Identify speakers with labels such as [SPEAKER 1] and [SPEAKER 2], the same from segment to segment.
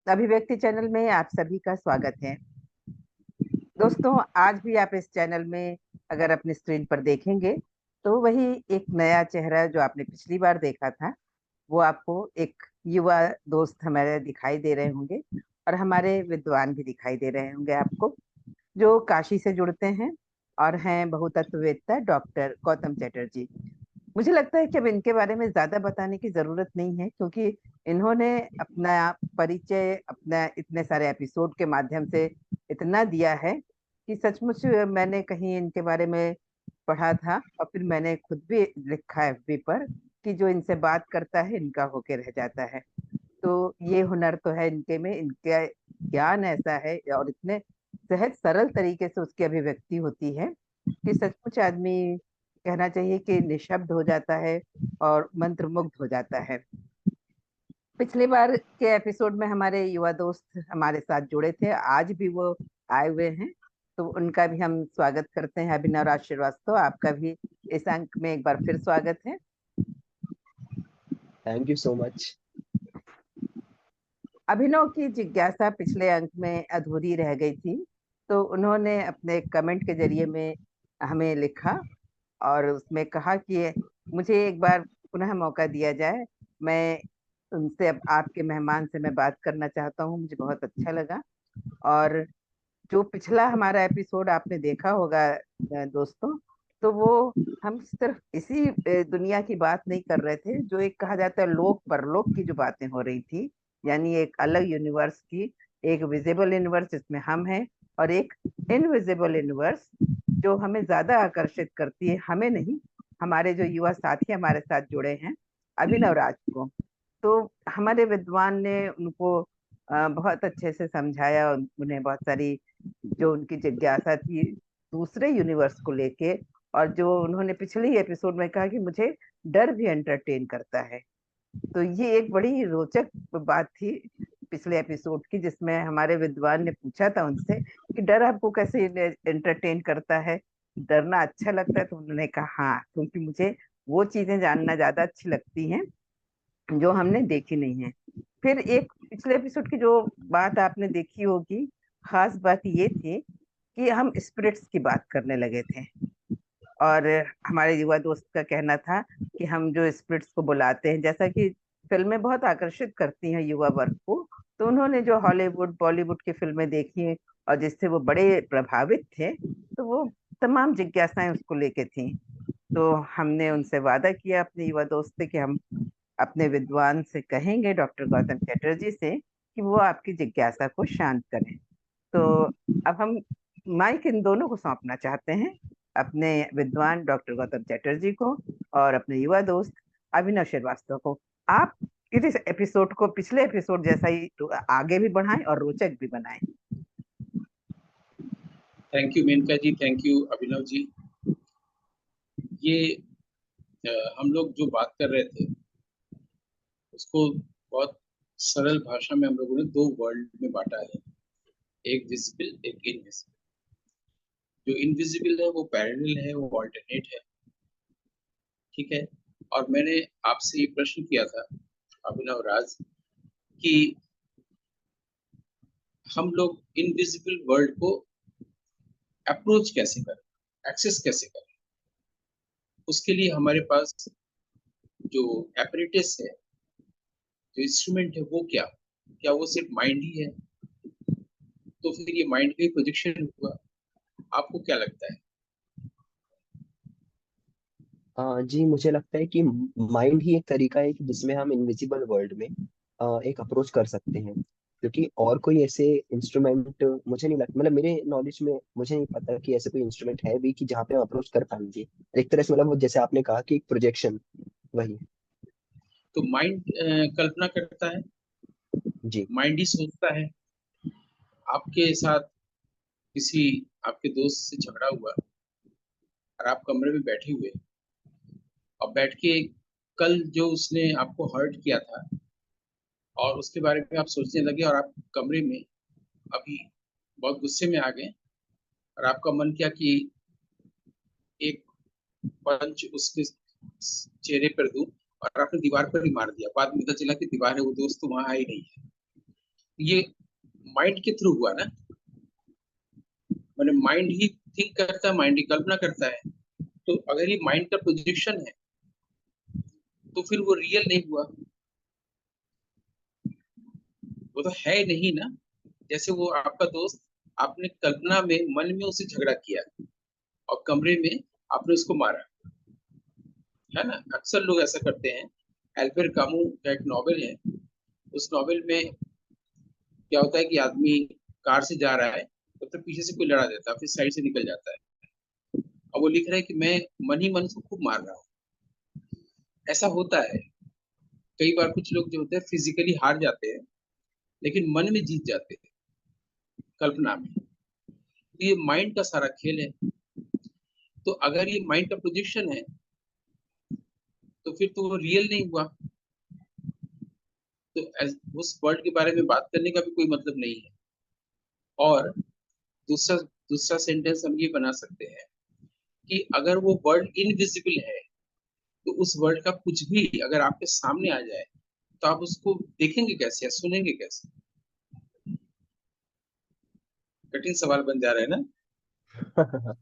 [SPEAKER 1] अभिव्यक्ति चैनल में आप सभी का स्वागत है। दोस्तों, आज भी आप इस चैनल में अगर अपनी स्क्रीन पर देखेंगे तो वही एक नया चेहरा जो आपने पिछली बार देखा था, वो आपको एक युवा दोस्त हमारे दिखाई दे रहे होंगे और हमारे विद्वान भी दिखाई दे रहे होंगे आपको, जो काशी से जुड़ते हैं और हैं बहुतत्ववेत्ता डॉक्टर गौतम चटर्जी। मुझे लगता है कि अब इनके बारे में ज्यादा बताने की जरूरत नहीं है, क्योंकि इन्होंने अपना परिचय अपना इतने सारे एपिसोड के माध्यम से इतना दिया है कि सचमुच मैंने कहीं इनके बारे में पढ़ा था और फिर मैंने खुद भी लिखा है एफबी पर कि जो इनसे बात करता है इनका होके रह जाता है। तो ये हुनर तो है इनके में, इनका ज्ञान ऐसा है और इतने सहज सरल तरीके से उसकी अभिव्यक्ति होती है कि सचमुच आदमी कहना चाहिए कि निशब्द हो जाता है और मंत्रमुग्ध हो जाता है। पिछली बार के एपिसोड में हमारे युवा दोस्त हमारे साथ जुड़े थे, आज भी वो आए हुए हैं, तो उनका भी हम स्वागत करते हैं। अभिनव राज श्रीवास्तव, आपका भी इस अंक में एक बार फिर स्वागत है।
[SPEAKER 2] Thank you so much.
[SPEAKER 1] Abhinav की जिज्ञासा पिछले अंक में अधूरी रह गई थी, तो उन्होंने अपने कमेंट के जरिए में हमें लिखा और उसमें कहा कि मुझे एक बार पुनः मौका दिया जाए, मैं उनसे अब आपके मेहमान से मैं बात करना चाहता हूँ, मुझे बहुत अच्छा लगा। और जो पिछला हमारा एपिसोड आपने देखा होगा दोस्तों, तो वो हम सिर्फ इसी दुनिया की बात नहीं कर रहे थे, जो एक कहा जाता है लोक परलोक की जो बातें हो रही थी, यानी एक अलग यूनिवर्स की, एक विजिबल यूनिवर्स जिसमें हम हैं और एक इनविजिबल यूनिवर्स जो हमें ज्यादा आकर्षित करती है, हमें नहीं, हमारे जो युवा साथी हमारे साथ जुड़े हैं अभिनव राज को। तो हमारे विद्वान ने उनको बहुत अच्छे से समझाया, उन्हें बहुत सारी जो उनकी जिज्ञासा थी दूसरे यूनिवर्स को लेके, और जो उन्होंने पिछले ही एपिसोड में कहा कि मुझे डर भी एंटरटेन करता है। तो ये एक बड़ी रोचक बात थी पिछले एपिसोड की, जिसमें हमारे विद्वान ने पूछा था उनसे कि डर आपको कैसे एंटरटेन करता है, डरना अच्छा लगता है? तो उन्होंने कहा हाँ, क्योंकि मुझे वो चीजें जानना ज्यादा अच्छी लगती हैं जो हमने देखी नहीं है। फिर एक पिछले एपिसोड की जो बात आपने देखी होगी, खास बात ये थी कि हम स्पिरिट्स की बात करने लगे थे, और हमारे युवा दोस्त का कहना था कि हम जो स्पिरिट्स को बुलाते हैं, जैसा कि फिल्में बहुत आकर्षित करती हैं युवा वर्ग को, तो उन्होंने जो हॉलीवुड बॉलीवुड की फिल्में देखी और जिससे वो बड़े प्रभावित थे, तो वो तमाम जिज्ञासाएं उसको लेके थी। तो हमने उनसे वादा किया अपने युवा दोस्त से कि हम अपने विद्वान से कहेंगे, डॉक्टर गौतम चटर्जी से, कि वो आपकी जिज्ञासा को शांत करें। तो अब हम माइक इन दोनों को सौंपना चाहते हैं, अपने विद्वान डॉक्टर गौतम चटर्जी को और अपने युवा दोस्त अभिनव श्रीवास्तव को। आप इस एपिसोड को पिछले एपिसोड जैसा ही तो आगे भी बढ़ाएं और रोचक भी बनाएं।
[SPEAKER 3] Thank you Menka ji, thank you Abhinav ji. ये हम लोग जो बात कर रहे थे उसको बहुत सरल भाषा में हम लोगों ने दो वर्ल्ड में बांटा है, एक विजिबल एक इनविजिबल। जो इनविजिबल है वो पैरेलल है, वो ऑल्टरनेट है, ठीक है। और मैंने आपसे ये प्रश्न किया था अभिनव राज कि हम लोग इनविजिबल वर्ल्ड को अप्रोच कैसे करें, एक्सेस कैसे करें। उसके लिए हमारे पास जो एपरेटस है, जो इंस्ट्रूमेंट है, वो क्या क्या वो सिर्फ माइंड ही है? तो फिर ये माइंड का ही प्रोजेक्शन हुआ। आपको क्या लगता है?
[SPEAKER 2] जी, मुझे लगता है कि माइंड ही एक तरीका है कि जिसमें हम इनविजिबल वर्ल्ड में एक अप्रोच कर सकते हैं, क्योंकि और कोई ऐसे इंस्ट्रूमेंट मुझे नहीं लगता, मतलब मेरे नॉलेज में मुझे नहीं पता कि ऐसे कोई इंस्ट्रूमेंट है भी कि जहाँ पे हम अप्रोच कर पाएंगे एक तरह से, मतलब वो जैसे आपने कहा कि एक प्रोजेक्शन वही।
[SPEAKER 3] तो माइंड कल्पना करता है,
[SPEAKER 2] जी।
[SPEAKER 3] माइंड ही सोचता है। आपके साथ किसी आपके दोस्त से झगड़ा हुआ और आप कमरे में बैठे हुए और बैठ के कल जो उसने आपको हर्ट किया था और उसके बारे में आप सोचने लगे, और आप कमरे में अभी बहुत गुस्से में आ गए और आपका मन किया कि एक पंच उसके चेहरे पर दूं, और आपने दीवार पर ही मार दिया। बाद में पता चला कि दीवार है, वो दोस्त तो वहां आई नहीं है। ये माइंड के थ्रू हुआ ना, मैंने माइंड ही थिंक करता है, माइंड ही कल्पना करता है। तो अगर ये माइंड का प्रोजेक्शन है तो फिर वो रियल नहीं हुआ, वो तो है नहीं ना। जैसे वो आपका दोस्त, आपने कल्पना में, मन में उससे झगड़ा किया और कमरे में आपने उसको मारा, है ना। अक्सर लोग ऐसा करते हैं। एल्बर्ट कामू का एक नॉवेल है, उस नॉवेल में क्या होता है कि आदमी कार से जा रहा है, तब तक पीछे से कोई लड़ा देता है, फिर साइड से निकल जाता है, और वो लिख रहा है कि मैं मन ही मन उसको खूब मार रहा हूँ। ऐसा होता है कई बार। कुछ लोग जो होते हैं फिजिकली हार जाते हैं, लेकिन मन में जीत जाते हैं, कल्पना में। तो ये माइंड का सारा खेल है। तो अगर ये माइंड का प्रोजेक्शन है तो फिर तो वो रियल नहीं हुआ। तो उस वर्ड के बारे में बात करने का भी कोई मतलब नहीं है। और दूसरा दूसरा सेंटेंस हम ये बना सकते हैं कि अगर वो वर्ड इनविजिबल है, तो उस वर्ड का कुछ भी अगर आपके सामने आ जाए तो आप उसको देखेंगे कैसे या सुनेंगे कैसे? कठिन सवाल बन जा रहा है ना।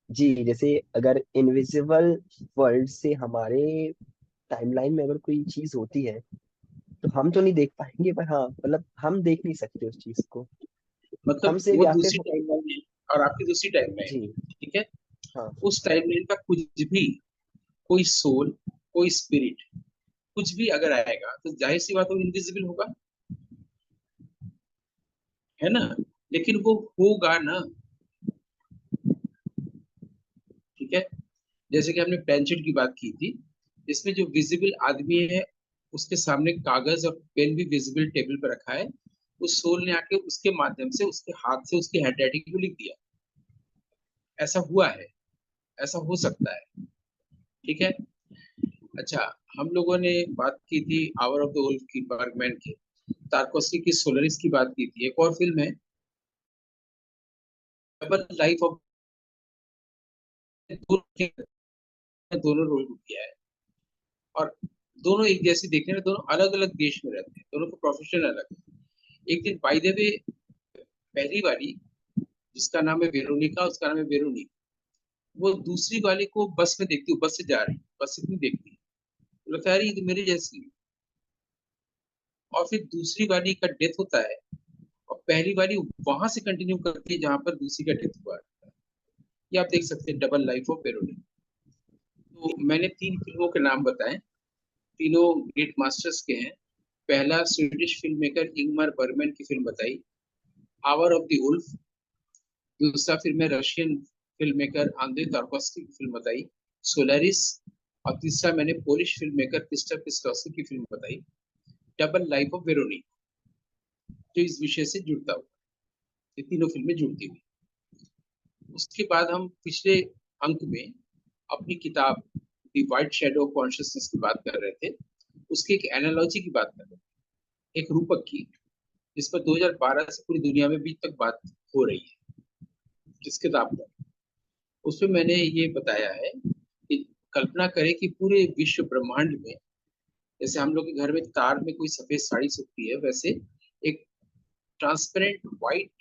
[SPEAKER 2] जी, जैसे अगर इनविजिबल वर्ल्ड से हमारे टाइमलाइन में अगर कोई चीज होती है तो हम तो नहीं देख पाएंगे, पर हाँ मतलब हम देख नहीं सकते उस चीज को।
[SPEAKER 3] मतलब
[SPEAKER 2] हमसे
[SPEAKER 3] वो
[SPEAKER 2] या फिर
[SPEAKER 3] दूसरी टाइमलाइन है और आपकी दूसरी टाइमलाइन
[SPEAKER 2] जी
[SPEAKER 3] है, ठीक है।
[SPEAKER 2] हाँ।
[SPEAKER 3] उस टाइमलाइन का कुछ भी, कोई सोल, कोई स्पिरिट, कुछ भी अगर आएगा तो जाहिर सी बात वो इनविजिबल होगा, है ना। लेकिन वो होगा ना, ठीक है। जैसे कि हमने प्लेनचेट की बात की थी, इसमें जो विजिबल आदमी है उसके सामने कागज और पेन भी विजिबल टेबल पर रखा है। उस सोल ने आके उसके माध्यम से, उसके हाथ से, उसकी हैंडराइटिंग को लिख दिया। ऐसा हुआ है, ऐसा हो सकता है, ठीक है। अच्छा, हम लोगों ने बात की थी आवर ऑफ द वुल्फ की, बर्गमैन की। तारकोस्की की सोलरिस की बात की थी। एक और फिल्म है डबल लाइफ ऑफ, दोनों रोल किया है। और दोनों एक जैसे देखने में, दोनों अलग अलग देश में रहते हैं, दोनों का प्रोफेशन अलग है। एक दिन बाय द वे, पहली वाली जिसका नाम है वेरोनिका, उसका नाम है वेरोनिक, वो दूसरी वाली को बस में देखती हूँ, बस से जा रही, बस से क्यों देखती है, तो लगता है यार ये तो मेरी जैसी है। और फिर दूसरी वाली का डेथ होता है और पहली वाली वहां से कंटिन्यू करती है जहां पर दूसरी का डेथ हुआ है। ये आप देख सकते हैं, डबल लाइफ ऑफ वेरोनिक। तो मैंने 3 फिल्मों के नाम बताए, तीनों ग्रेट मास्टर्स के हैं। पहला स्वीडिश फिल्म मेकर इंगमर बर्गमैन की फिल्म बताई, आवर ऑफ द वुल्फ। दूसरा फिल्म है रशियन फिल्म मेकर आंद्रे तार्कोस्की की फिल्म बताई, सोलारिस। और तीसरा मैंने पोलिश फिल्म मेकर क्रिस्टफ किस्लोवस्की की फिल्म बताई, डबल लाइफ ऑफ वेरोनिक, जो इस विषय से जुड़ता हुआ। ये तीनों फिल्में जुड़ती हुई। उसके बाद हम पिछले अंक में अपनी किताब the white shadow of consciousness की बात कर रहे थे। उसकी एक एनालॉजी की बात कर रहे थे, एक रूपक की, जिस पर 2012 से पूरी दुनिया में भी तक बात हो रही है, जिस किताब पर। उसमें मैंने ये बताया है कि कल्पना करें कि पूरे विश्व ब्रह्मांड में, जैसे हम लोग के घर में तार में कोई सफेद साड़ी सूखती है, वैसे एक ट्रांसपेरेंट व्हाइट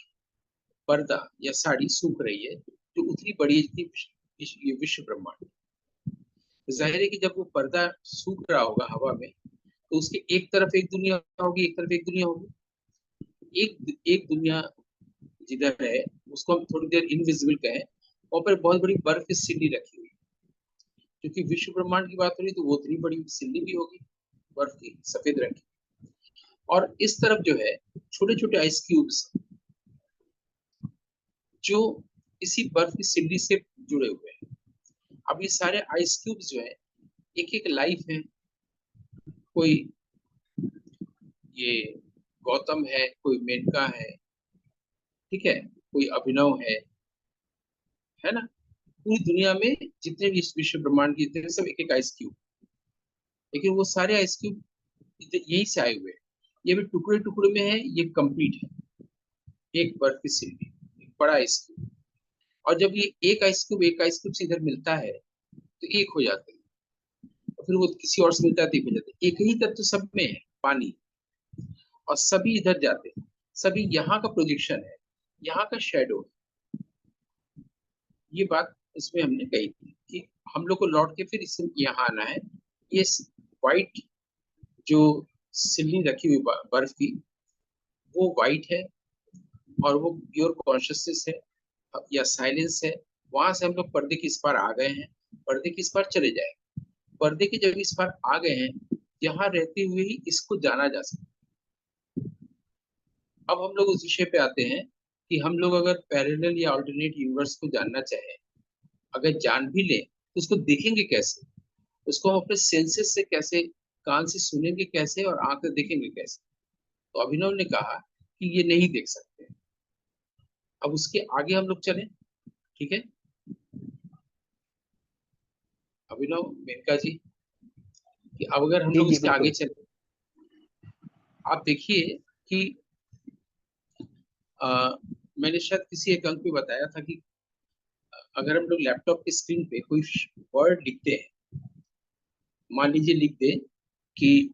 [SPEAKER 3] पर्दा या साड़ी सूख रही है, जो उतनी बड़ी है जितनी ये विश्व ब्रह्मांड। जाहिर है कि जब वो पर्दा सूख रहा होगा हवा में, तो उसके एक तरफ एक दुनिया होगी, एक तरफ एक दुनिया होगी। एक एक दुनिया जिधर है उसको हम थोड़ी देर इनविजिबल कहें, और पर बहुत बड़ी बर्फ की सिल्ली रखी हुई, क्योंकि विश्व ब्रह्मांड की बात हो रही तो वो उतनी बड़ी सिल्ली भी होगी, बर्फ की, सफेद रंग की। और इस तरफ जो है छोटे छोटे आइस क्यूब्स, जो इसी बर्फ की सिल्ली से जुड़े हुए हैं। अब ये सारे आइस क्यूब्स जो है, एक एक लाइफ है। कोई ये गौतम है, कोई मेनका है, ठीक है, कोई अभिनव है ना। पूरी दुनिया में जितने भी इस विश्व ब्रह्मांड के जितने, सब एक एक आइस क्यूब। लेकिन वो सारे आइस क्यूब यहीं से आए हुए हैं। ये भी टुकड़े टुकड़े में है, ये कंप्लीट है, एक बर्फ की सिल्ली, एक बड़ा आइस क्यूब। और जब ये एक आइस क्यूब एक आइस क्यूब से इधर मिलता है तो एक हो जाता है, और फिर वो किसी और से मिलता है तो एक हो जाता है। एक ही तत्व सब में है, पानी। और सभी इधर जाते हैं, सभी यहाँ का प्रोजेक्शन है, यहाँ का शेडो है। ये बात इसमें हमने कही थी कि हम लोग को लौट के फिर इससे यहाँ आना है। ये व्हाइट जो सिल्ली रखी हुई बर्फ की, वो व्हाइट है और वो प्योर कॉन्शियसनेस है या साइलेंस है। वहां से हम लोग पर्दे के इस पार आ गए हैं, पर्दे के इस पार चले जाए। पर्दे के जब इस पार आ गए हैं, यहाँ रहते हुए ही इसको जाना जा सकता है। अब हम लोग उस विषय पे आते हैं कि हम लोग अगर पैरेलल या अल्टरनेट यूनिवर्स को जानना चाहें, अगर जान भी ले तो उसको देखेंगे कैसे? उसको हम अपने सेंसेस से कैसे, कान से सुनेंगे कैसे और आंख से देखेंगे कैसे? तो अभिनव ने कहा कि ये नहीं देख सकते। अब उसके आगे हम लोग चलें, ठीक है? अभिनव, मेनका जी, कि अब अगर हम
[SPEAKER 2] जी
[SPEAKER 3] लोग
[SPEAKER 2] जी
[SPEAKER 3] इसके आगे
[SPEAKER 2] बिल्कुल।
[SPEAKER 3] चले, आप देखिए कि मैंने शायद किसी एक अंक में बताया था कि अगर हम लोग लैपटॉप की स्क्रीन पे कोई वर्ड लिखते हैं, मान लीजिए लिख दे कि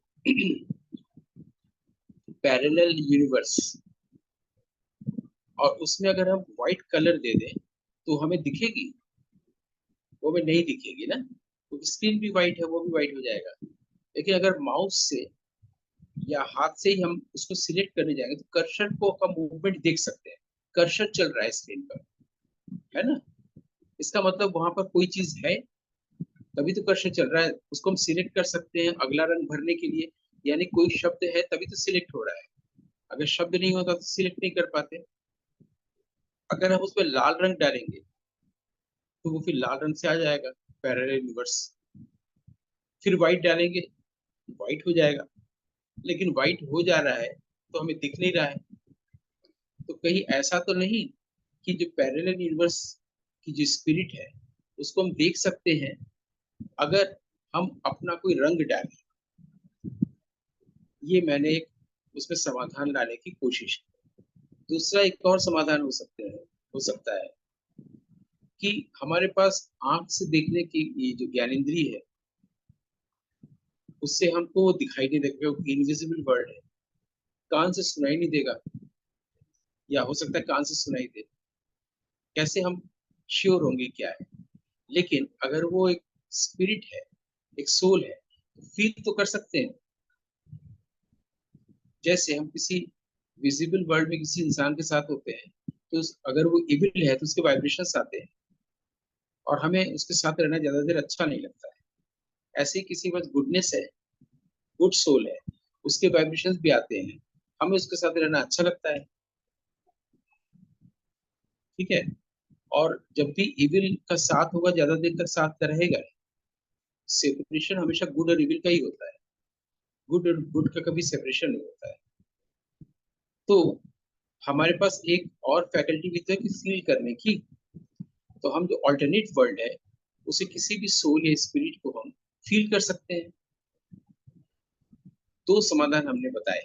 [SPEAKER 3] पैरेलल यूनिवर्स, और उसमें अगर हम व्हाइट कलर दे दें तो हमें दिखेगी? वो हमें नहीं दिखेगी ना, तो स्क्रीन भी व्हाइट है, वो भी व्हाइट हो जाएगा। लेकिन अगर माउस से या हाथ से ही हम उसको सिलेक्ट करने जाएंगे तो कर्सर को का मूवमेंट देख सकते हैं। कर्सर चल रहा है स्क्रीन पर, है ना? इसका मतलब वहां पर कोई चीज है, तभी तो कर्सर चल रहा है। उसको हम सिलेक्ट कर सकते हैं अगला रंग भरने के लिए, यानी कोई शब्द है तभी तो सिलेक्ट हो रहा है। अगर शब्द नहीं होता तो सिलेक्ट नहीं कर पाते। अगर हम उस पर लाल रंग डालेंगे तो वो फिर लाल रंग से आ जाएगा, पैरेलल यूनिवर्स। फिर व्हाइट डालेंगे, व्हाइट हो जाएगा। लेकिन व्हाइट हो जा रहा है तो हमें दिख नहीं रहा है। तो कहीं ऐसा तो नहीं कि जो पैरेलल यूनिवर्स की जो स्पिरिट है उसको हम देख सकते हैं अगर हम अपना कोई रंग डालें? ये मैंने एक उसमें समाधान लाने की कोशिश की। दूसरा एक और समाधान हो सकता है कि हमारे पास आंख से देखने की ये जो ज्ञानेंद्रिय है, उससे हमको वो दिखाई नहीं देगा, इनविजिबल वर्ल्ड है। कान से सुनाई नहीं देगा, या हो सकता है कान से सुनाई दे। कैसे हम श्योर होंगे क्या है? लेकिन अगर वो एक स्पिरिट है, एक सोल है, तो फील तो कर सकते हैं। जैसे हम किसी विजिबल वर्ल्ड में किसी इंसान के साथ होते हैं, तो अगर वो इविल है तो उसके वाइब्रेशंस आते हैं और हमें उसके साथ रहना ज्यादा देर अच्छा नहीं लगता है। ऐसे ही किसी पास गुडनेस है, गुड सोल है, उसके वाइब्रेशंस भी आते हैं, हमें उसके साथ रहना अच्छा लगता है, ठीक है? और जब भी इविल का साथ होगा ज्यादा देर तक साथ का रहेगा। सेपरेशन हमेशा गुड और इविल का ही होता है, गुड और गुड का कभी सेपरेशन नहीं होता है। तो हमारे पास एक और फैकल्टी भी तो है कि फील करने की। तो हम जो अल्टरनेट वर्ल्ड है उसे किसी भी सोल या स्पिरिट को हम फील कर सकते हैं। दो समाधान हमने बताए।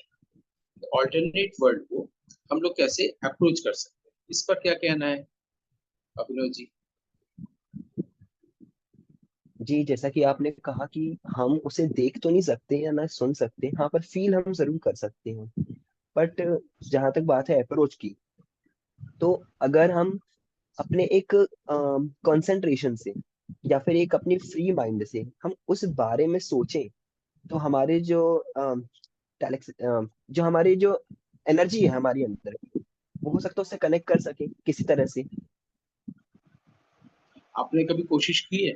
[SPEAKER 3] अल्टरनेट वर्ल्ड को हम लोग कैसे अप्रोच कर सकते हैं, इस पर क्या कहना है अभिनव जी?
[SPEAKER 2] जी जैसा कि आपने कहा कि हम उसे देख तो नहीं सकते या ना सुन सकते, हाँ पर फील हम जरूर कर सकते हैं। बट जहां तक बात है अप्रोच की, तो अगर हम अपने एक कंसंट्रेशन से या फिर एक अपनी फ्री माइंड से हम उस बारे में सोचें, तो हमारे जो जो हमारी जो एनर्जी है हमारी अंदर की, वो हो सकता है उससे कनेक्ट कर सके किसी तरह से।
[SPEAKER 3] आपने कभी कोशिश की है?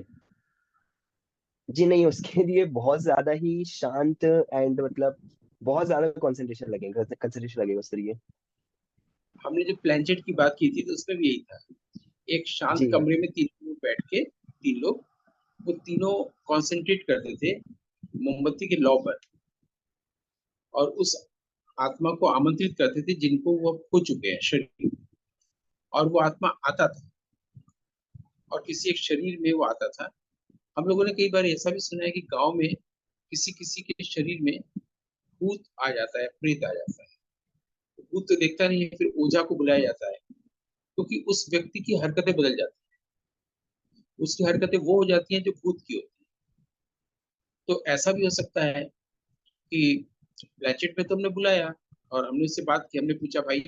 [SPEAKER 2] जी नहीं, उसके लिए बहुत ज्यादा ही शांत एंड मतलब बहुत ज्यादा कंसंट्रेशन लगेगा उसके लिए।
[SPEAKER 3] हमने जो प्लेंजेट की बात की थी तो उसमें भी यही था। एक शांत
[SPEAKER 2] जी
[SPEAKER 3] कमरे में तीन लोग बैठ के, तीन लोग, वो तीनों कॉन्सेंट्रेट करते थे मोमबत्ती के लौ पर, और उस आत्मा को आमंत्रित करते थे जिनको वो खो चुके हैं शरीर, और वो आत्मा आता था और किसी एक शरीर में वो आता था। हम लोगों ने कई बार ऐसा भी सुना है कि गांव में किसी किसी के शरीर में भूत आ जाता है, प्रेत आ जाता है। भूत तो देखता नहीं है, फिर ओझा को बुलाया जाता है, क्योंकि उस व्यक्ति की हरकतें बदल जाती हैं, उसकी हरकतें वो हो जाती हैं जो भूत की होती है। तो ऐसा भी हो सकता है कि प्लेचेट में तुमने बुलाया, और हमने उससे बात की, हमने पूछा भाई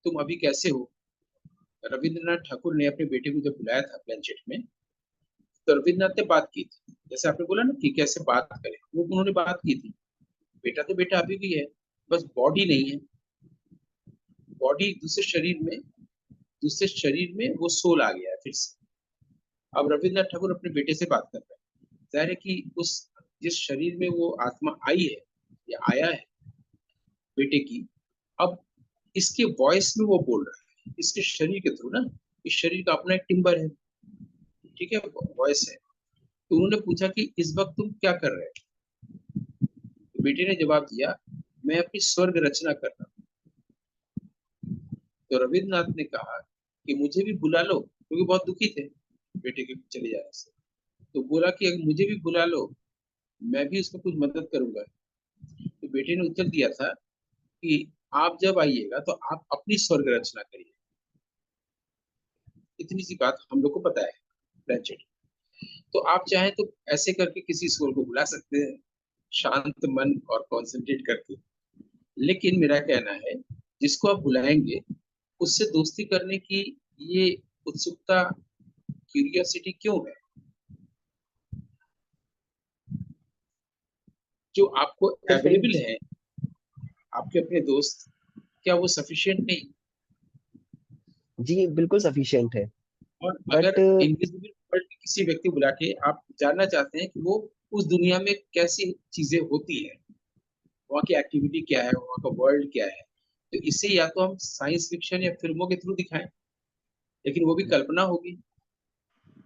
[SPEAKER 3] तुम अभी कैसे हो। रविंद्रनाथ ठाकुर ने अपने बेटे को जब बुलाया था प्लेनचेट में, तो रविंद्रनाथ ने बात की थी, जैसे आपने बोला ना कि कैसे बात करें, वो उन्होंने बात की थी। बेटा तो बेटा अभी भी है, बस बॉडी नहीं है। बॉडी दूसरे शरीर में वो सोल आ गया है फिर से। अब रविंद्रनाथ ठाकुर अपने बेटे से बात कर रहे हैं, जाहिर है कि उस जिस शरीर में वो आत्मा आई है या आया है बेटे की, अब इसके वॉइस में वो बोल रहा है, इसके शरीर के थ्रू ना। इस शरीर का अपना एक टिम्बर है, ठीक है, वॉइस है। तो उन्होंने पूछा कि इस वक्त तुम क्या कर रहे हो। तो बेटे ने जवाब दिया, मैं अपनी स्वर्ग रचना कर रहा हूँ। तो रविन्द्रनाथ ने कहा कि मुझे भी बुला लो, क्योंकि बहुत दुखी थे बेटे के चले जाने से। तो बोला कि अगर मुझे भी बुला लो, मैं भी उसमें कुछ मदद करूंगा। तो बेटे ने उत्तर दिया था कि आप जब आइएगा तो आप अपनी स्वर्ग रचना करिए। इतनी सी बात हम लोग को पता है प्लेनचेट। तो आप चाहें तो ऐसे करके किसी स्वर को बुला सकते हैं, शांत मन और कंसंट्रेट करके। लेकिन मेरा कहना है, जिसको आप बुलाएंगे उससे दोस्ती करने की ये उत्सुकता, क्यूरियोसिटी क्यों है? जो आपको
[SPEAKER 2] तो फिर
[SPEAKER 3] अवेलेबल है, आपके अपने दोस्त, क्या वो सफिशिएंट नहीं?
[SPEAKER 2] जी बिल्कुल सफिशिएंट है।
[SPEAKER 3] और अगर
[SPEAKER 2] बट
[SPEAKER 3] इनविजिबल वर्ल्ड के किसी व्यक्ति को बुला के आप जानना चाहते हैं कि वो उस दुनिया में कैसी चीजें होती है, वहाँ की एक्टिविटी क्या है, वहाँ का वर्ल्ड क्या है, तो इसे या तो हम साइंस फिक्शन या फिल्मों के थ्रू दिखाएं, लेकिन वो भी कल्पना होगी।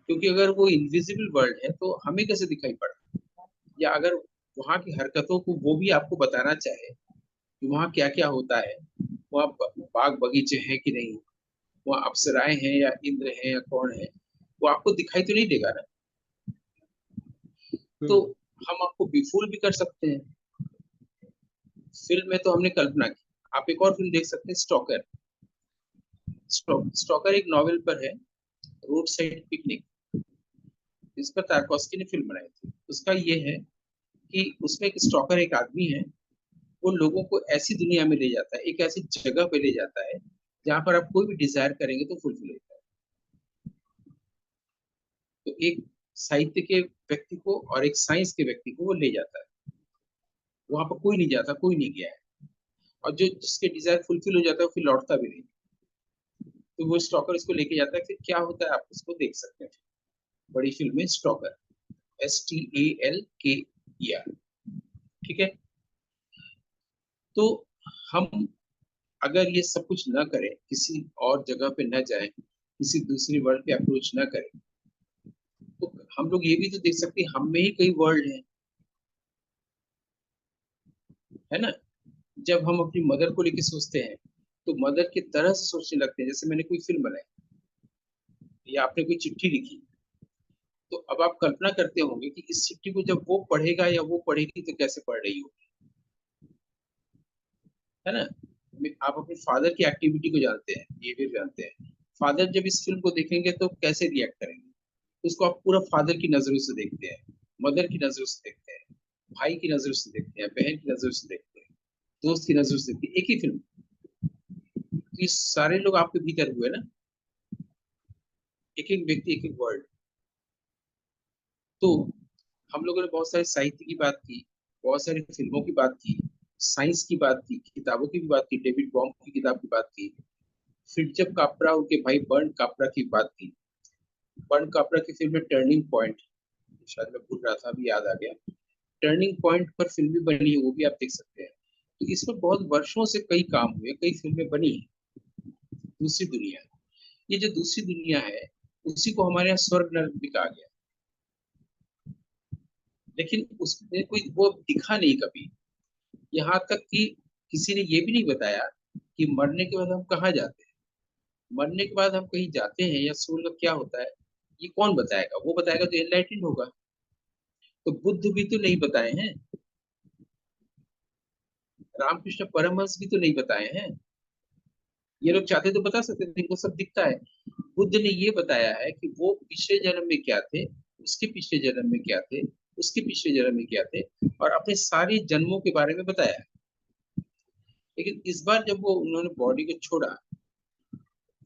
[SPEAKER 3] क्योंकि अगर वो इनविजिबल वर्ल्ड है तो हमें कैसे दिखाई पड़ा? या अगर वहाँ की हरकतों को वो भी आपको बताना चाहे कि वहाँ क्या क्या होता है, वहाँ बाग बगीचे हैं कि नहीं, वहाँ अप्सराएं हैं या इंद्र हैं या कौन है, वो आपको दिखाई तो नहीं देगा ना। तो
[SPEAKER 2] हम्म,
[SPEAKER 3] हम आपको बेफूल भी कर सकते हैं। फिल्म में तो हमने कल्पना की। आप एक और फिल्म देख सकते हैं, स्टॉकर। स्टॉकर एक नॉवेल पर है, रोड साइड पिकनिक, जिस पर तारकोस्की ने फिल्म बनाई थी। उसका ये है कि उसमें एक स्टॉकर, एक आदमी है, वो लोगों को ऐसी दुनिया में ले जाता है, एक ऐसी जगह पे ले जाता है जहां पर आप कोई भी डिजायर करेंगे तो फुलफिल होता है। तो एक साहित्य के व्यक्ति को और एक साइंस के व्यक्ति को वो ले जाता है। वहां पर कोई नहीं जाता, कोई नहीं गया है, और जो जिसके डिजायर फुलफिल हो जाता है वो फिर लौटता भी नहीं। तो वो स्टॉकर इसको लेके जाता है, फिर क्या होता है आप उसको देख सकते हैं। बड़ी फिल्म है स्टॉकर, STALKER, ठीक है। तो हम अगर ये सब कुछ ना करें, किसी और जगह पे न जाएं, किसी दूसरी वर्ल्ड पे अप्रोच ना करें, तो हम लोग ये भी तो देख सकते हैं, हम में ही कई वर्ल्ड हैं, है ना। जब हम अपनी मदर को लेके सोचते हैं तो मदर की तरह से सोचने लगते हैं, जैसे मैंने कोई फिल्म बनाई या आपने कोई चिट्ठी लिखी। तो अब आप कल्पना करते होंगे कि इस चिट्ठी को जब वो पढ़ेगा या वो पढ़ेगी तो कैसे पढ़ रही हो, है ना। आप अपने फादर की एक्टिविटी को जानते हैं, बिहेवियर जानते हैं। फादर जब इस फिल्म को देखेंगे तो कैसे रिएक्ट करेंगे, उसको आप पूरा फादर की नजरों से देखते हैं, मदर की नजरों से देखते हैं, भाई की नजरों से देखते हैं, बहन की नजरों से देखते हैं, दोस्त की नजरों से देखते हैं, एक ही फिल्म। ये सारे लोग आपके भीतर हुए ना, एक एक व्यक्ति, एक एक वर्ल्ड। तो हम लोगों ने बहुत सारे साहित्य की बात की, बहुत सारी फिल्मों की बात की, साइंस की बात की, किताबों की भी बात की, डेविड बॉम की किताब की बात की, फिर जब कापरा उनके भाई बर्न कापरा की बात की। बर्न कापरा की फिल्म में टर्निंग पॉइंट, शायद मैं भूल रहा था, अभी याद आ गया, टर्निंग पॉइंट पर फिल्म भी बनी है, वो भी आप देख सकते हैं। तो इसमें बहुत वर्षों से कई काम हुए, कई फिल्में बनी है। दूसरी दुनिया, ये जो दूसरी दुनिया है, उसी को हमारे यहाँ स्वर्ग नरक भी कहा गया, लेकिन उसमें कोई वो दिखा नहीं कभी। यहाँ तक कि किसी ने ये भी नहीं बताया कि मरने के बाद हम कहाँ जाते हैं, मरने के बाद हम कहीं जाते हैं या स्वर्ग क्या होता है, ये कौन बताएगा? वो बताएगा तो एनलाइटेंड होगा। तो बुद्ध भी तो नहीं बताए हैं, रामकृष्ण परमहंस भी तो नहीं बताए हैं। ये लोग चाहते तो बता सकते थे, इनको सब दिखता है। बुद्ध ने ये बताया है कि वो पिछले जन्म में क्या थे, उसके पिछले जन्म में क्या थे, उसके पिछले जन्म में क्या थे, और अपने सारे जन्मों के बारे में बताया है। लेकिन इस बार जब वो उन्होंने बॉडी को छोड़ा,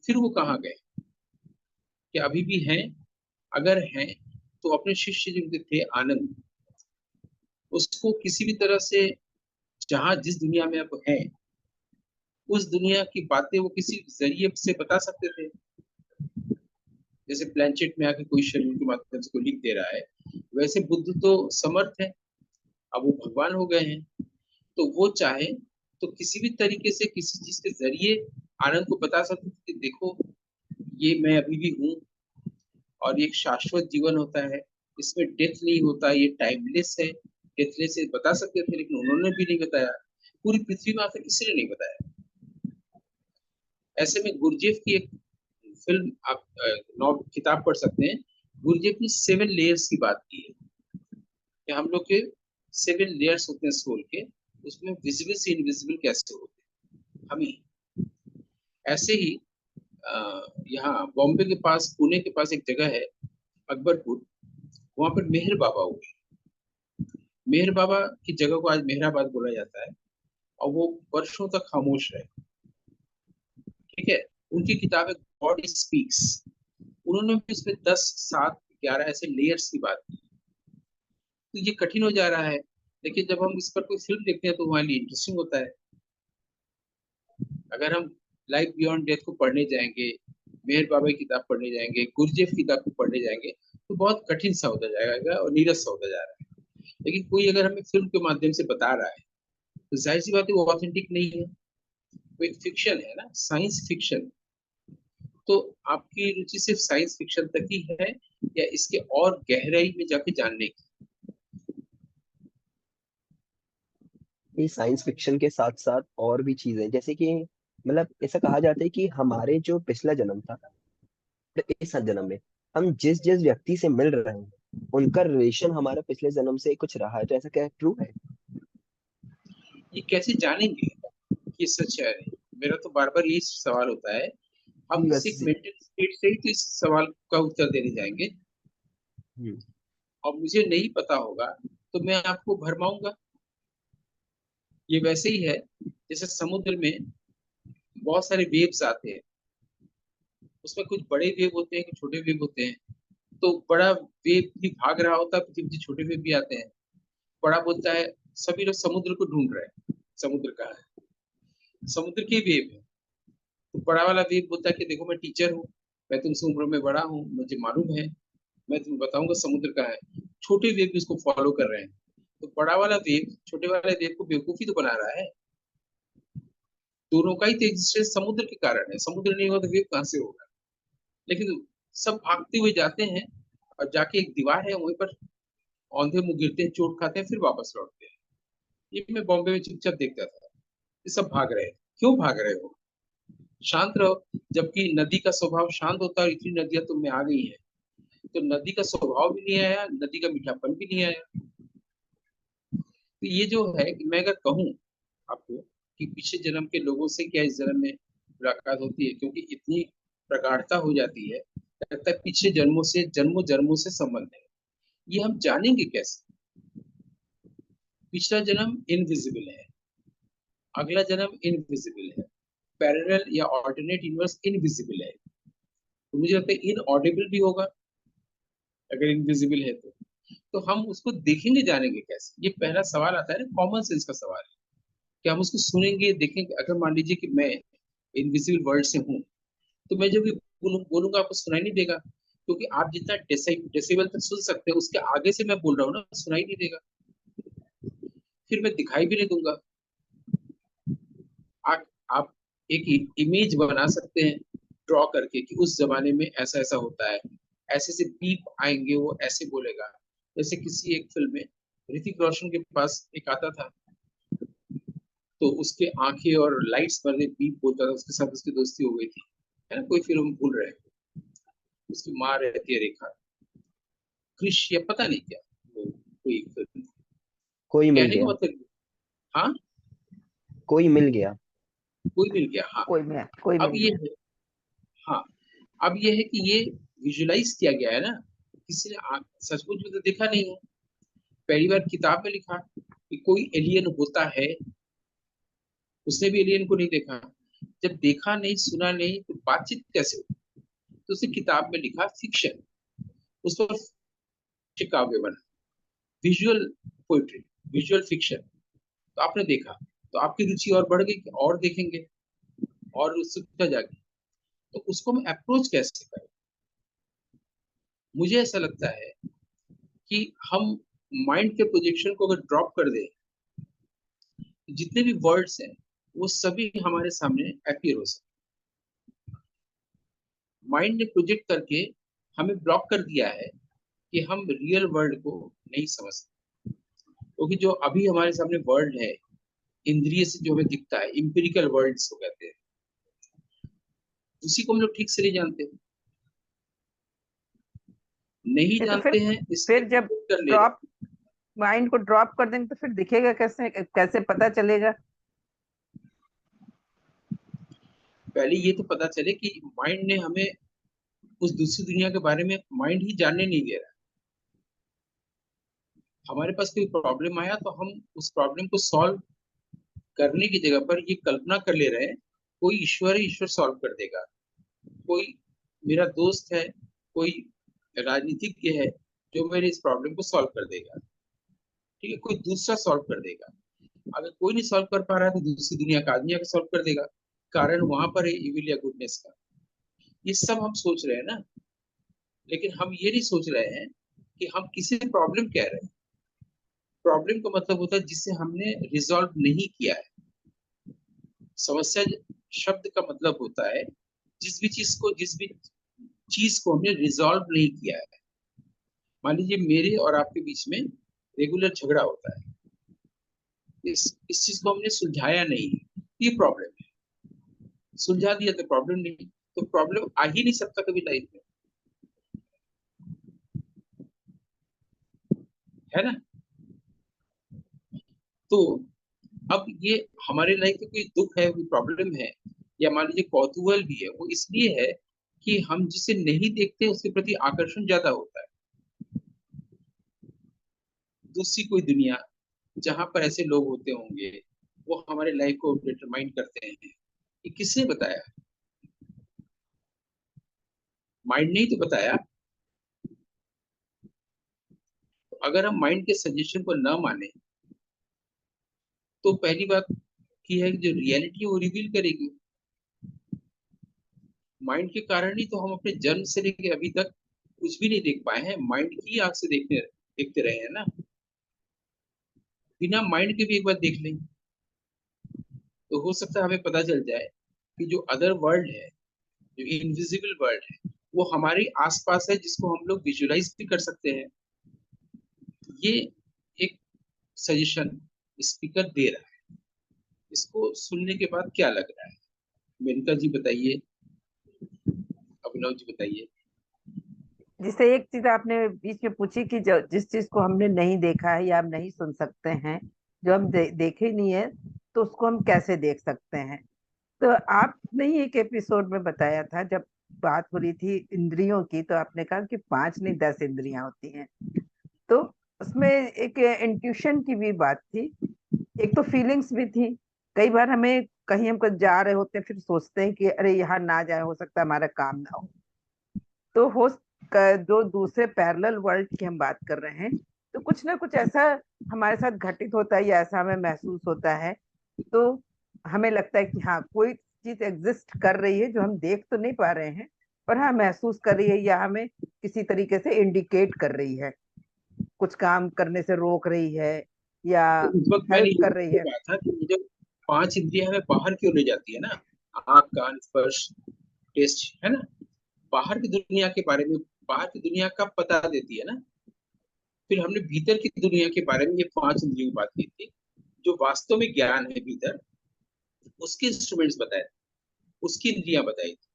[SPEAKER 3] फिर वो कहाँ गए? क्या अभी भी हैं? अगर हैं तो अपने शिष्य जो थे आनंद, उसको किसी भी तरह से, जहां जिस दुनिया में अब है, उस दुनिया की बातें वो किसी जरिए से बता सकते थे। जैसे प्लेनचेट में आके कोई शरीर के माध्यम से कोई लिख दे रहा है, वैसे बुद्ध तो समर्थ है, अब वो भगवान हो गए हैं। तो वो चाहे तो किसी भी तरीके से किसी चीज के जरिए आनंद को बता सकते थे कि देखो, ये मैं अभी भी हूँ, और ये एक शाश्वत जीवन होता है, इसमें डेथ नहीं होता, ये टाइमलेस है। डेथलेस से बता सकते थे, लेकिन उन्होंने भी नहीं बताया। पूरी पृथ्वी में आकर किसी ने नहीं बताया। ऐसे में गुरजेफ की एक फिल्म आप नौ किताब पढ़ सकते हैं। गुरजेफ ने 7 लेयर्स की बात की है कि हम लोग के 7 लेयर्स होते हैं सोल के, उसमें विजिबल से इनविजिबल कैसे होते हैं हम ही। ऐसे ही यहाँ बॉम्बे के पास, पुणे के पास एक जगह है अकबरपुर, वहां पर मेहर बाबा हुए। मेहर बाबा की जगह को आज मेहराबाद बोला जाता है, और वो वर्षों तक खामोश रहे। ठीक है, उनकी किताब है गॉड स्पीक्स, उन्होंने भी उसमें 10, 7, 11 ऐसे लेयर्स की बात की। तो ये कठिन हो जा रहा है, लेकिन जब हम इस पर कोई फिल्म देखते हैं तो हमारे लिए इंटरेस्टिंग होता है। अगर हम लाइफ बियॉन्ड डेथ को पढ़ने जाएंगे, मेहर बाबा की किताब पढ़ने जाएंगे, गुरजेफ की किताब को पढ़ने जाएंगे, तो बहुत कठिन सा होता जाएगा और नीरस सा होता जा रहा है। लेकिन कोई अगर हमें फिल्म के माध्यम से बता रहा है, तो जाहिर सी बात है वो ऑथेंटिक नहीं है, वो एक फिक्शन है ना, साइंस फिक्शन। तो आपकी रुचि सिर्फ साइंस फिक्शन तक ही है, या इसके और गहराई में जाके जानने की?
[SPEAKER 2] ये साइंस फिक्शन के साथ साथ और भी चीजें, जैसे कि मतलब ऐसा कहा जाता है कि हमारे जो पिछला जन्म था, तो इस जन्म में हम जिस जिस व्यक्ति से मिल रहे हैं, उनका रिलेशन हमारा पिछले जन्म से कुछ रहा है। तो ऐसा क्या ट्रू है?
[SPEAKER 3] ये कैसे जानेंगे कि सच है? मेरा तो बार बार यही सवाल होता है। हम
[SPEAKER 2] जी
[SPEAKER 3] किसी
[SPEAKER 2] बस।
[SPEAKER 3] एक मेंटल स्टेट से ही तो इस सवाल का उत्तर देने जाएंगे,
[SPEAKER 2] हम्म।
[SPEAKER 3] और मुझे नहीं पता होगा तो मैं आपको भरमाऊंगा। ये वैसे ही है जैसे समुद्र में बहुत सारे वेव्स आते हैं, उसमें कुछ बड़े वेव होते हैं, कुछ छोटे वेव होते हैं। तो बड़ा वेव भी भाग रहा होता है, कुछ छोटे वेव भी आते हैं। बड़ा बोलता है सभी लोग समुद्र को ढूंढ रहे हैं, समुद्र कहाँ है, समुद्र की वेव है। तो बड़ा वाला वेव बोलता है कि देखो मैं टीचर हूँ, मैं तुमसे उम्र में बड़ा हूँ, मुझे मालूम है, मैं तुम्हें बताऊंगा समुद्र कहाँ है। छोटे वेव भी उसको फॉलो कर रहे हैं। तो बड़ा वाला वेव छोटे वाले वेव को बेवकूफी तो बना रहा है। दोनों का ही तो एग्जिस्टेंस समुद्र के कारण है, समुद्र नहीं होगा तो वेव कहाँ से होगा? लेकिन सब भागते हुए जाते हैं, और जाके एक दीवार है वहीं पर औंधे मुंह गिरते हैं, चोट खाते हैं, फिर वापस लौटते हैं। ये मैं बॉम्बे में चुपचाप देखता था, ये सब भाग रहे हैं। क्यों भाग रहे हो? शांत रहो। जबकि नदी का स्वभाव शांत होता है, और इतनी नदियां तुम में आ गई है, तो नदी का स्वभाव भी नहीं आया, नदी का मीठापन भी नहीं आया। तो ये जो है कि मैं अगर कहूँ आपको कि पिछले जन्म के लोगों से क्या इस जन्म में मुलाकात होती है, क्योंकि इतनी प्रगाढ़ता हो जाती है, लगता है पिछले जन्मों से, जन्मों जन्मों से संबंध है। ये हम जानेंगे कैसे? पिछला जन्म इनविजिबल है, अगला जन्म इनविजिबल है, पैरेलल या ऑल्टरनेट यूनिवर्स इनविजिबल है। तो मुझे लगता है इनऑडिबल भी होगा अगर इनविजिबल है तो हम उसको देखेंगे, जानेंगे कैसे? ये पहला सवाल आता है ना, कॉमन सेंस का सवाल है कि हम उसको सुनेंगे, देखेंगे। अगर मान लीजिए कि मैं इनविजिबल वर्ल्ड से हूँ, तो मैं जो भी बोलूंगा आपको सुनाई नहीं देगा, क्योंकि आप जितना डेसिबल तक सुन सकते हैं, उसके आगे से मैं बोल रहा हूँ ना, सुनाई नहीं देगा। फिर मैं दिखाई भी नहीं दूंगा। आप एक इमेज बना सकते हैं ड्रॉ करके कि उस जमाने में ऐसा ऐसा होता है, ऐसे से बीप आएंगे, वो ऐसे बोलेगा। जैसे किसी एक फिल्म में ऋतिक रोशन के पास एक आता था, तो उसके आंखें और लाइट्स पर बीप बोलता था, उसके साथ उसकी दोस्ती हो गई थी, है ना? कोई फिल्म भूल रहे हैं, उसकी माँ रहती है रेखा, क्रिश या पता नहीं क्या, वो कोई फिल्म।
[SPEAKER 2] कोई मिल
[SPEAKER 3] कहने का
[SPEAKER 2] गया।
[SPEAKER 3] मतलब, हाँ,
[SPEAKER 2] कोई मिल गया।
[SPEAKER 3] कोई मिल गया, हाँ।
[SPEAKER 1] कोई
[SPEAKER 3] अब
[SPEAKER 1] मिल
[SPEAKER 3] ये
[SPEAKER 1] गया।
[SPEAKER 3] है, हाँ, अब ये है कि ये विजुलाइज किया गया है ना, किसी ने सचमुच में तो देखा नहीं है। पहली बार किताब में लिखा कि कोई एलियन होता है, उसने भी एलियन को नहीं देखा। जब देखा नहीं, सुना नहीं, तो बातचीत कैसे हुई? तो उसने किताब में लिखा फिक्शन, उस पर काव्य बना, विजुअल पोइट्री, विजुअल फिक्शन। तो आपने देखा, तो आपकी रुचि और बढ़ गई कि और देखेंगे, और उत्सुकता जागी। तो उसको हम अप्रोच कैसे करें? मुझे ऐसा लगता है कि हम माइंड के प्रोजेक्शन को अगर ड्रॉप कर दें, जितने भी वर्ड्स हैं वो सभी हमारे सामने अपीयर हो सकते। माइंड ने प्रोजेक्ट करके हमें ब्लॉक कर दिया है कि हम रियल वर्ल्ड को नहीं समझ सकते, क्योंकि जो अभी हमारे सामने वर्ल्ड है, इंद्रिय से जो हमें दिखता है, इंपेरिकल वर्ल्ड्स को कहते हैं, उसी को हम लोग ठीक से नहीं जानते, नहीं
[SPEAKER 1] नहीं तो
[SPEAKER 3] जानते हैं, इसलिए
[SPEAKER 1] फिर जब
[SPEAKER 3] कर ले रहे
[SPEAKER 1] ड्रॉप
[SPEAKER 3] हैं।
[SPEAKER 1] माइंड को ड्रॉप कर देंगे तो फिर दिखेगा कैसे, कैसे पता चलेगा?
[SPEAKER 3] पहले ये तो पता चले कि माइंड ने हमें उस दूसरी दुनिया के बारे में, माइंड ही जानने नहीं दे रहा। हमारे पास कोई प्रॉब्लम आया तो हम उस प्रॉब्लम को सॉल्व करने की जगह पर ये कल्पना कर ले रहे हैं कोई ईश्वर है, ईश्वर सॉल्व कर देगा, कोई मेरा दोस्त है, कोई राजनीतिज्ञ है जो मेरे इस प्रॉब्लम को सॉल्व कर देगा, ठीक है, कोई दूसरा सॉल्व कर देगा। अगर कोई नहीं सॉल्व कर पा रहा है तो दूसरी दुनिया का आदमी आकर सॉल्व कर देगा, कारण वहां पर है इविल या गुडनेस का। ये सब हम सोच रहे हैं ना, लेकिन हम ये नहीं सोच रहे हैं कि हम किसी प्रॉब्लम कह रहे हैं। प्रॉब्लम का मतलब होता है जिसे हमने रिजॉल्व नहीं किया है। समस्या शब्द का मतलब होता है जिस भी चीज को हमने रिजॉल्व नहीं किया है। मान लीजिए मेरे और आपके बीच में रेगुलर झगड़ा होता है, इस चीज को हमने सुलझाया नहीं, ये प्रॉब्लम है। सुलझा दिया तो प्रॉब्लम नहीं, तो प्रॉब्लम आ ही नहीं सकता कभी लाइफ में, है ना? तो अब ये हमारे लाइफ में कोई दुख है, कोई प्रॉब्लम है, या मान लीजिए कौतूहल भी है, वो इसलिए है कि हम जिसे नहीं देखते उसके प्रति आकर्षण ज्यादा होता है। दूसरी कोई दुनिया जहां पर ऐसे लोग होते होंगे, वो हमारे लाइफ को डिटरमाइन करते हैं, ये किसने बताया? माइंड ने ही तो बताया। तो अगर हम माइंड के सजेशन को न माने, तो पहली बात की है कि जो रियलिटी है वो रिवील करेगी। माइंड के कारण ही तो हम अपने जन्म से लेकर अभी तक कुछ भी नहीं देख पाए हैं, माइंड की आंख से देखते रहे हैं ना। बिना माइंड के भी एक बार देख लें तो हो सकता है हमें पता चल जाए कि जो अदर वर्ल्ड है, जो इनविजिबल वर्ल्ड है, वो हमारे आसपास है, जिसको हम लोग विजुलाइज भी कर सकते हैं। ये एक सजेशन स्पीकर दे रहा है, इसको सुनने के बाद क्या लग रहा है? मेनका जी बताइए, अभिनव जी बताइए।
[SPEAKER 1] जिससे एक चीज आपने बीच में पूछी कि जो जिस चीज को हमने नहीं देखा है या हम नहीं सुन सकते हैं, जो हम देखे ही नहीं है, तो उसको हम कैसे देख सकते हैं? तो आपने ही एक एपिसोड में बताया था, जब बात हो रही थी इंद्रियों की, तो आपने कहा कि 5 नहीं 10 इंद्रियां होती हैं। तो उसमें एक इंट्यूशन की भी बात थी, एक तो फीलिंग्स भी थी। कई बार हमें कहीं हम कहीं जा रहे होते हैं, फिर सोचते हैं कि अरे यहाँ ना जाए, हो सकता है हमारा काम ना हो। तो जो दूसरे पैरेलल वर्ल्ड की हम बात कर रहे हैं, तो कुछ ना कुछ ऐसा हमारे साथ घटित होता है या ऐसा हमें महसूस होता है। तो हमें लगता है कि हाँ, कोई चीज एग्जिस्ट कर रही है जो हम देख तो नहीं पा रहे हैं, पर हाँ महसूस कर रही है, या हमें किसी तरीके से इंडिकेट कर रही है, कुछ काम करने से रोक रही है, या
[SPEAKER 3] तो उस वक्त मैंने
[SPEAKER 1] हेल्प कर रही
[SPEAKER 3] ये
[SPEAKER 1] है।
[SPEAKER 3] कहा था कि ये जो पांच इंद्रियां हमें बाहर क्यों ले जाती है ना, आँख, कान, स्पर्श, टेस्ट, है ना, बाहर की दुनिया के बारे में, बाहर की दुनिया का पता देती है ना। फिर हमने भीतर की दुनिया के बारे में ये पांच इंद्रियों की बात की थी, जो वास्तव में ज्ञान है भीतर, उसके इंस्ट्रूमेंट्स बताए, उसकी इंद्रियां बताई थी।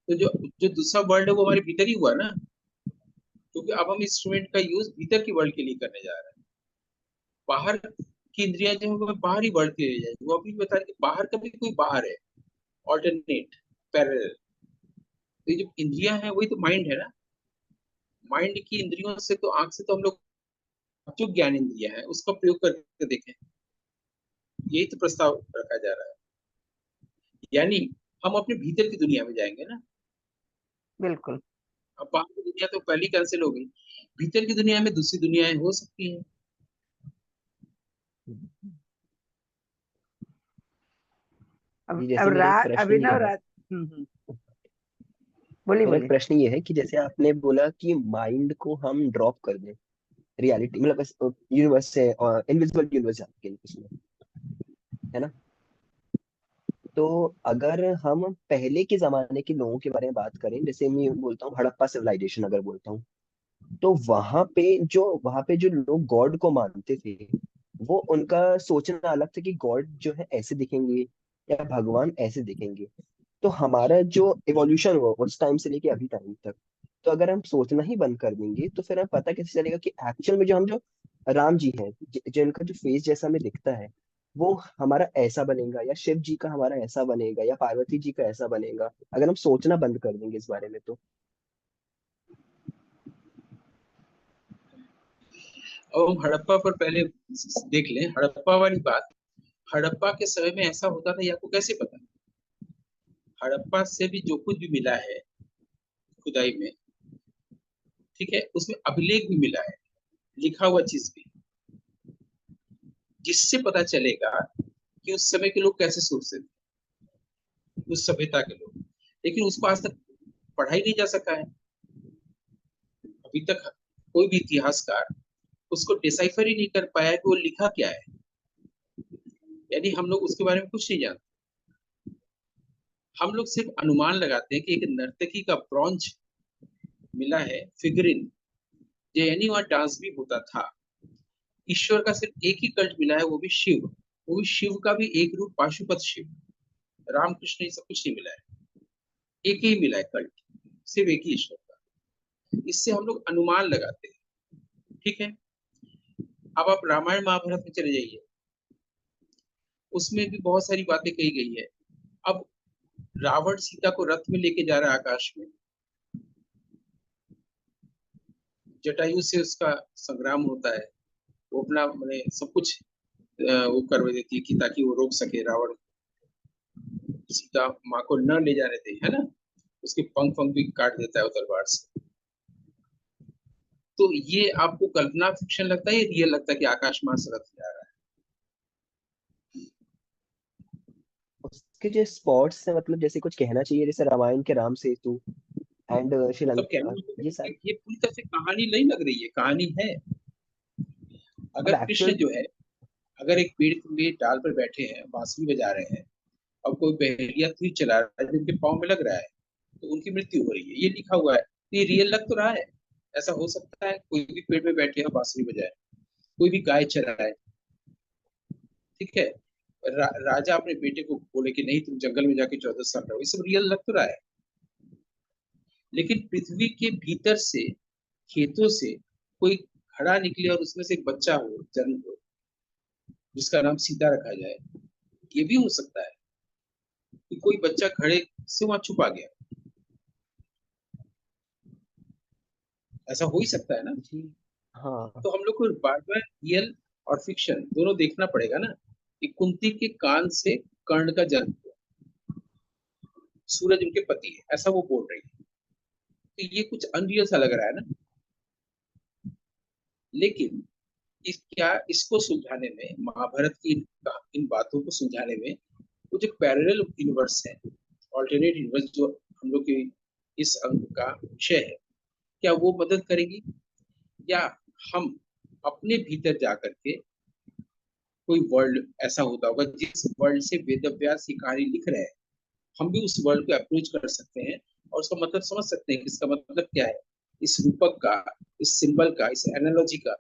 [SPEAKER 3] तो जो जो दूसरा वर्ल्ड है वो हमारे भीतर ही हुआ ना, क्योंकि अब हम इंस्ट्रूमेंट का यूज भीतर की वर्ल्ड के लिए करने जा रहे हैं। बाहर की इंद्रियां जो है वो बाहर ही वर्ल्ड के लिए जाएगी। वो अभी बता रहे कि बाहर का भी कोई बाहर है, ऑल्टरनेट, पैरेलल। तो ये जो इंद्रियां हैं वही तो माइंड है ना। माइंड की इंद्रियों से तो, आंख से तो हम लोग जो ज्ञान इंद्रिया है उसका प्रयोग करके देखें, यही तो प्रस्ताव रखा जा रहा है। यानी हम अपने भीतर की दुनिया में जाएंगे ना।
[SPEAKER 1] बिल्कुल।
[SPEAKER 3] अब बाहर की दुनिया तो पहली कैंसिल हो गई, भीतर की दुनिया में दूसरी दुनियाएं हो सकती हैं।
[SPEAKER 2] जी
[SPEAKER 1] अब
[SPEAKER 2] जैसे मेरा एक प्रश्न ये
[SPEAKER 1] अभिनव
[SPEAKER 2] है,
[SPEAKER 1] बोलिए
[SPEAKER 2] मेरा एक
[SPEAKER 1] बोलिए।
[SPEAKER 2] प्रश्न ये है कि जैसे आपने बोला कि माइंड को हम ड्रॉप कर दें रियलिटी, मतलब यूनिवर्स से इनविजिबल यूनिवर्स जाके उसमें, है ना? तो अगर हम पहले के जमाने के लोगों के बारे में बात करें, जैसे मैं बोलता हूँ हड़प्पा सिविलाइजेशन अगर बोलता हूँ, तो वहां पे जो लोग गॉड को मानते थे, वो उनका सोचना अलग था कि गॉड जो है ऐसे दिखेंगे या भगवान ऐसे दिखेंगे। तो हमारा जो इवोल्यूशन हुआ उस टाइम से लेके अभी टाइम तक, तो अगर हम सोचना ही बंद कर देंगे तो फिर हमें पता कैसे चलेगा कि एक्चुअल में जो राम जी हैं, जिनका जो फेस जैसा हमें दिखता है, वो हमारा ऐसा बनेगा, या शिव जी का हमारा ऐसा बनेगा, या पार्वती जी का ऐसा बनेगा, अगर हम सोचना बंद कर देंगे इस बारे में तो।
[SPEAKER 3] और हम हड़प्पा पर पहले देख लें, हड़प्पा वाली बात। हड़प्पा के समय में ऐसा होता था, ये आपको कैसे पता? हड़प्पा से भी जो कुछ भी मिला है खुदाई में, ठीक है, उसमें अभिलेख भी मिला है, लिखा हुआ चीज भी, जिससे पता चलेगा कि उस समय के लोग कैसे सोचते थे, उस सभ्यता के लोग। लेकिन उसको आज तक पढ़ा ही नहीं जा सका है अभी तक। कोई भी इतिहासकार उसको डिसाइफर ही नहीं कर पाया है कि वो लिखा क्या है। यानी हम लोग उसके बारे में कुछ नहीं जानते। हम लोग सिर्फ अनुमान लगाते हैं कि एक नर्तकी का ब्रॉन्ज मिला है, फिगरिन, जो यानी वहाँ डांस भी होता था। ईश्वर का सिर्फ एक ही कल्ट मिला है, वो भी शिव। वो भी शिव का भी एक रूप, पाशुपत शिव। रामकृष्ण, ये सब कुछ नहीं मिला है, एक ही मिला है कल्ट, सिर्फ एक ही ईश्वर का। इससे हम लोग अनुमान लगाते हैं, ठीक है। अब आप रामायण महाभारत में चले जाइए, उसमें भी बहुत सारी बातें कही गई है। अब रावण सीता को रथ में लेके जा रहा है आकाश में, जटायु से उसका संग्राम होता है, वो अपना मैंने सब कुछ वो करवा देती है कि ताकि वो रोक सके, रावण सीता माँ को न ले जाने दे, है ना। उसके पंख पंख भी काट देता है वो तलवार से। तो ये आपको कल्पना फिक्शन लगता है या रियल लगता है कि आकाश मार्ग से रथ जा रहा
[SPEAKER 2] उसके जो स्पॉट्स है, मतलब जैसे कुछ कहना चाहिए, जैसे रामायण के राम सेतु एंड
[SPEAKER 3] है? तब कहना
[SPEAKER 2] श्रीलंका,
[SPEAKER 3] मतलब
[SPEAKER 2] ये सारे।
[SPEAKER 3] ये पूरी तरह से कहानी नहीं लग रही है, कहानी है।
[SPEAKER 2] अब
[SPEAKER 3] अगर कृष्ण
[SPEAKER 2] एक्चुअल,
[SPEAKER 3] जो है, अगर एक पेड़ के डाल पर बैठे हैं, बांसुरी बजा रहे हैं, और कोई बहेलिया तीर चला रहा है जिनके पाँव में लग रहा है, तो उनकी मृत्यु हो रही है, ये लिखा हुआ है, तो ये रियल लग तो रहा है। ऐसा हो सकता है कोई भी पेड़ में बैठे और बांसुरी बजाए, कोई भी गाय चराए, ठीक है, राजा अपने बेटे को बोले कि नहीं तुम जंगल में जाके 14 साल रहो, ये सब रियल लग तो रहा है। लेकिन पृथ्वी के भीतर से, खेतों से कोई घड़ा निकले और उसमें से एक बच्चा हो, जन्म हो, जिसका नाम सीता रखा जाए, ये भी हो सकता है कि कोई बच्चा घड़े से वहां छुपा गया। ऐसा हो ही सकता है ना।
[SPEAKER 2] जी हाँ।
[SPEAKER 3] तो हम लोग को बार बार रियल और फिक्शन दोनों देखना पड़ेगा ना, कि कुंती के कान से कर्ण का जन्म हुआ, सूरज उनके पति है, ऐसा वो बोल रही है, तो ये कुछ अनरियल सा लग रहा है ना। लेकिन इसको सुलझाने में, महाभारत की इन बातों को सुलझाने में, वो जो पैरेलल यूनिवर्स है, ऑल्टरनेट यूनिवर्स, जो हम लोग के इस अंक का विषय है, क्या वो मदद करेगी? या हम अपने भीतर जा करके कोई वर्ल्ड ऐसा होता होगा जिस वर्ल्ड से वेद व्यास की कहानी लिख रहे हैं, हम भी उस वर्ल्ड को अप्रोच कर सकते हैं और उसका मतलब समझ सकते हैं कि इसका मतलब क्या है, इस रूपक का, इस सिंबल का, इस एनालॉजी का,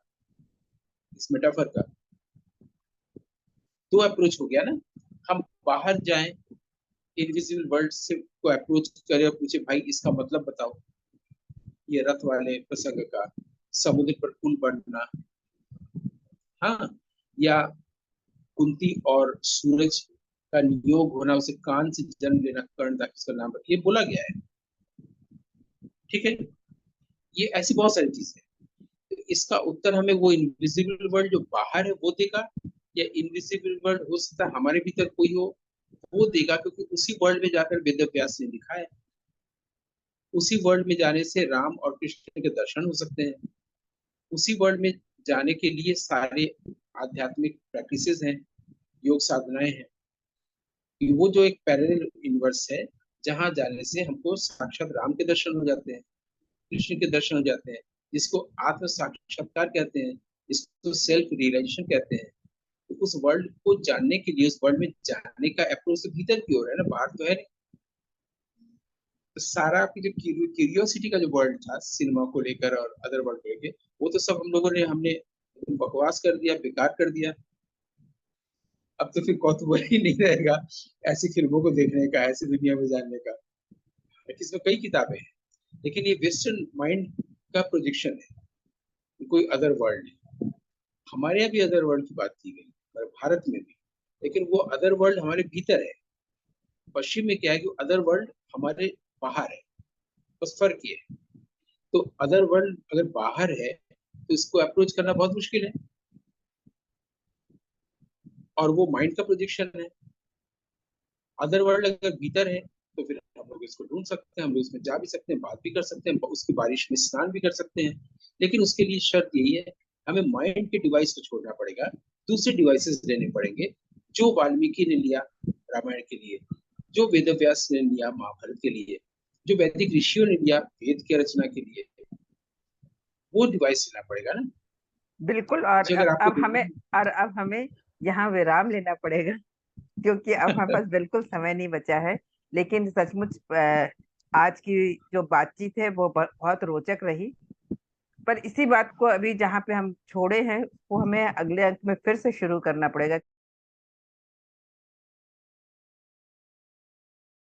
[SPEAKER 3] इस मेटाफर का। दो अप्रोच हो गया ना। हम बाहर जाएं, इनविजिबल वर्ल्ड से को अप्रोच करें और पूछे भाई इसका मतलब बताओ, ये रथ वाले प्रसंग का, समुद्र पर पुल बनना, हाँ, या कुंती और सूरज का नियोग होना, उसे कान से जन्म लेना, कर्ण था इसका नाम, ये बोला गया है, ठीक है। ये ऐसी बहुत सारी चीजें हैं। तो इसका उत्तर हमें वो इनविजिबल वर्ल्ड जो बाहर है वो देगा, या इनविजिबल वर्ल्ड हो सकता है हमारे भीतर कोई हो, वो देगा, क्योंकि उसी वर्ल्ड में जाकर वेद व्यास ने लिखा है। उसी वर्ल्ड में जाने से राम और कृष्ण के दर्शन हो सकते हैं। उसी वर्ल्ड में जाने के लिए सारे आध्यात्मिक प्रैक्टिसेस हैं, योग साधनाएं हैं। वो जो एक पैरेलल यूनिवर्स है, जहां जाने से हमको साक्षात राम के दर्शन हो जाते हैं, कृष्ण के दर्शन हो जाते हैं, जिसको आत्म साक्षात्कार कहते हैं, जिसको सेल्फ रियलाइजेशन कहते हैं। तो उस वर्ल्ड को जानने के लिए, उस वर्ल्ड में जाने का अप्रोच भीतर की ओर है ना, बाहर तो है नहीं। तो सारा आपकी जो क्यूरियोसिटी का जो वर्ल्ड था सिनेमा को लेकर और अदर वर्ल्ड को लेकर, वो तो सब हम लोगों ने हमने बकवास कर दिया, बेकार कर दिया। अब तो फिर कौतूहल ही नहीं रहेगा ऐसी फिल्मों को देखने का, ऐसी दुनिया में जानने का। इसमें कई किताबें हैं, लेकिन ये वेस्टर्न माइंड का प्रोजेक्शन है, कोई अदर वर्ल्ड है। हमारे यहाँ भी अदर वर्ल्ड की बात की गई, और भारत में भी, लेकिन वो अदर वर्ल्ड हमारे भीतर है। पश्चिम में क्या है कि अदर वर्ल्ड हमारे बाहर है, बस फर्क ये है। तो अदर वर्ल्ड अगर बाहर है तो इसको अप्रोच करना बहुत मुश्किल है, और वो माइंड का प्रोजेक्शन है। अदर वर्ल्ड अगर भीतर है तो फिर हम लोग इसको ढूंढ सकते हैं, हम लोग इसमें जा भी सकते हैं, बात भी कर सकते हैं, उसकी बारिश में स्नान भी कर सकते हैं। लेकिन उसके लिए शर्त यही है, हमें माइंड के डिवाइस को छोड़ना पड़ेगा, दूसरे डिवाइसेस लेने पड़ेंगे, जो वाल्मीकि ने लिया रामायण के लिए, जो वेद व्यास ने लिया महाभारत के लिए, जो वैदिक ऋषियों ने लिया वेद की रचना के लिए, वो डिवाइस लेना पड़ेगा ना।
[SPEAKER 1] बिल्कुल। और
[SPEAKER 3] जी, अगर आपको
[SPEAKER 1] अब हमें यहाँ विराम लेना पड़ेगा, क्योंकि अब हमारे पास बिल्कुल समय नहीं बचा है। लेकिन सचमुच आज की जो बातचीत है वो बहुत रोचक रही। पर इसी बात को अभी जहाँ पे हम छोड़े हैं वो हमें अगले अंक में फिर से शुरू करना पड़ेगा।